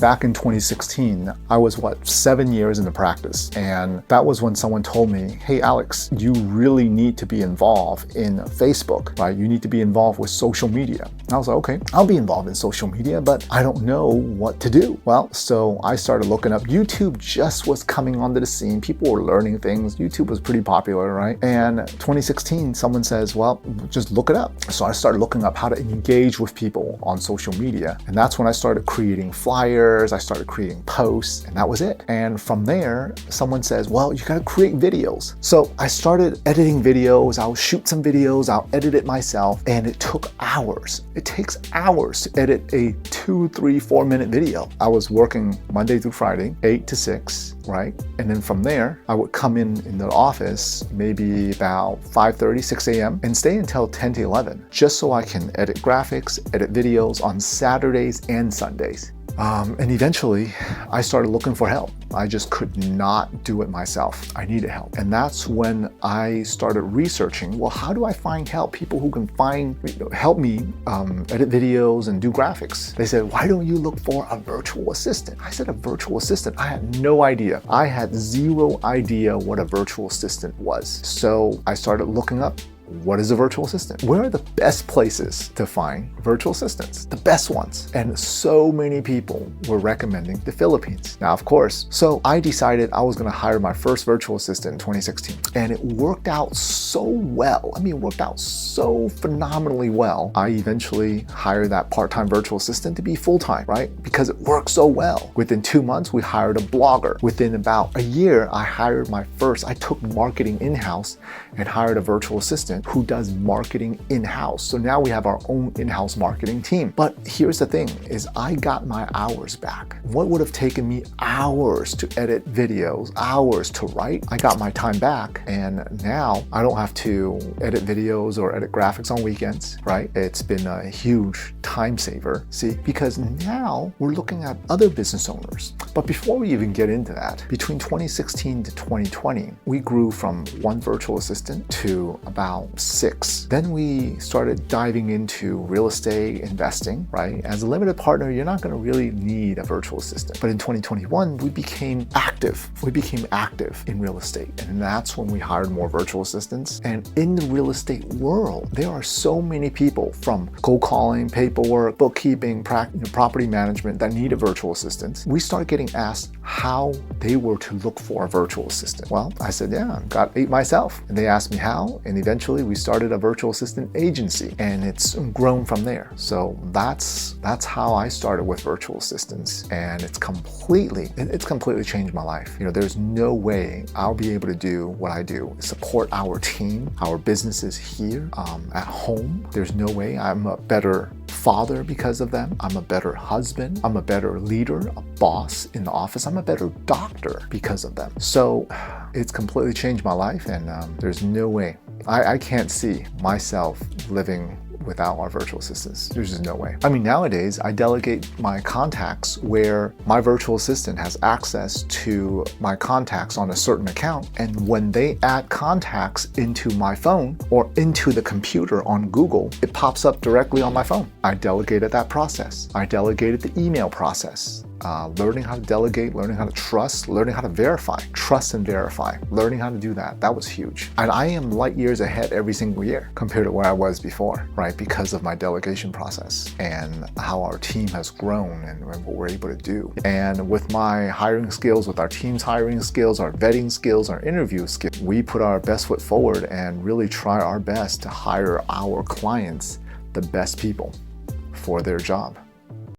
Back in 2016, I was 7 years into practice. And that was when someone told me, hey, Alex, you really need to be involved in Facebook, right? You need to be involved with social media. And I was like, okay, I'll be involved in social media, but I don't know what to do. Well, so I started looking up. YouTube just was coming onto the scene. People were learning things. YouTube was pretty popular, right? And 2016, someone says, well, just look it up. So I started looking up how to engage with people on social media. And that's when I started creating flyers. I started creating posts, and that was it. And from there, someone says, well, you gotta create videos. So I started editing videos. I'll shoot some videos. I'll edit it myself. And it took hours. It takes hours to edit a 2, 3, 4 minute video. I was working Monday through Friday, 8 to 6, right? And then from there, I would come in the office maybe about 5:30, 6 a.m. and stay until 10 to 11, just so I can edit graphics, edit videos on Saturdays and Sundays. And eventually, I started looking for help. I just could not do it myself. I needed help. And that's when I started researching, well, how do I find help? People who can help me edit videos and do graphics. They said, why don't you look for a virtual assistant? I said, a virtual assistant? I had no idea. I had zero idea what a virtual assistant was. So I started looking up, what is a virtual assistant? Where are the best places to find virtual assistants? The best ones. And so many people were recommending the Philippines. Now, of course, so I decided I was gonna hire my first virtual assistant in 2016. And it worked out so well. I mean, it worked out so phenomenally well. I eventually hired that part-time virtual assistant to be full-time, right? Because it worked so well. Within 2 months, we hired a blogger. Within about a year, I took marketing in-house and hired a virtual assistant who does marketing in-house. So now we have our own in-house marketing team. But here's the thing, is I got my hours back. What would have taken me hours to edit videos, hours to write, I got my time back. And now I don't have to edit videos or edit graphics on weekends, right? It's been a huge time saver, see? Because now we're looking at other business owners. But before we even get into that, between 2016 to 2020, we grew from 1 virtual assistant to about 6. Then we started diving into real estate investing, right? As a limited partner, you're not going to really need a virtual assistant. But in 2021, we became active. We became active in real estate. And that's when we hired more virtual assistants. And in the real estate world, there are so many people from cold calling, paperwork, bookkeeping, property management that need a virtual assistant. We started getting asked how they were to look for a virtual assistant. Well, I said, yeah, I've got 8 myself. And they asked me how, and eventually we started a virtual assistant agency, and it's grown from there. So that's how I started with virtual assistants, and it's completely changed my life. You know, there's no way I'll be able to do what I do, support our team, our businesses here at home. There's no way. I'm a better father because of them. I'm a better husband. I'm a better leader, a boss in the office. I'm a better doctor because of them. So it's completely changed my life, and there's no way. I can't see myself living without our virtual assistants. There's just no way. I mean, nowadays, I delegate my contacts where my virtual assistant has access to my contacts on a certain account. And when they add contacts into my phone or into the computer on Google, it pops up directly on my phone. I delegated that process. I delegated the email process. Learning how to delegate, learning how to trust, learning how to verify, trust and verify, learning how to do that. That was huge. And I am light years ahead every single year compared to where I was before, right? Because of my delegation process and how our team has grown and what we're able to do. And with my hiring skills, with our team's hiring skills, our vetting skills, our interview skills, we put our best foot forward and really try our best to hire our clients the best people for their job.